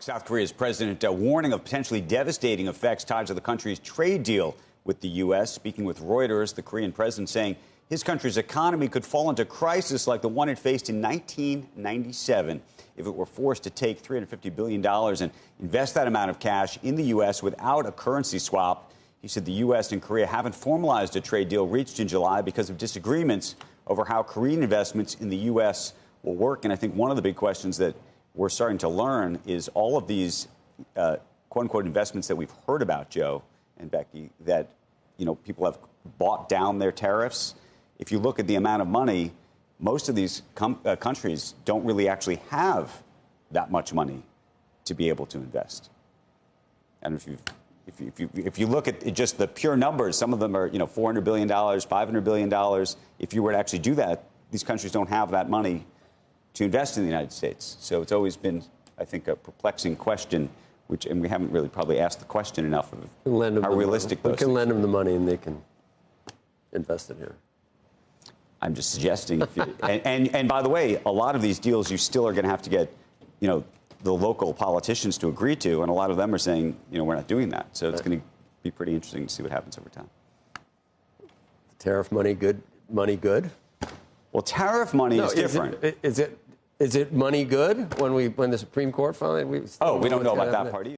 South Korea's president warning of potentially devastating effects tied to the country's trade deal with the U.S. Speaking with Reuters, the Korean president saying his country's economy could fall into crisis like the one it faced in 1997 if it were forced to take $350 billion and invest that amount of cash in the U.S. without a currency swap. He said the U.S. and Korea haven't formalized a trade deal reached in July because of disagreements over how Korean investments in the U.S. will work. And I think one of the big questions that we're starting to learn is all of these quote-unquote investments that we've heard about, Joe and Becky, that, you know, people have bought down their tariffs. If you look at the amount of money, most of these countries don't really actually have that much money to be able to invest. And if you look at just the pure numbers, some of them are, you know, $400 billion, $500 billion. If you were to actually do that, these countries don't have that money to invest in the United States. So it's always been, I think, a perplexing question, and we haven't really probably asked the question enough of how realistic those We can lend them the money and they can invest it here. I'm just suggesting, and by the way, a lot of these deals you still are going to have to get, you know, the local politicians to agree to, and a lot of them are saying, you know, we're not doing that. So it's going to be pretty interesting to see what happens over time. Tariff money good? Money good? Well, tariff money is different. Is it money good when the Supreme Court finally? We don't know about that part either.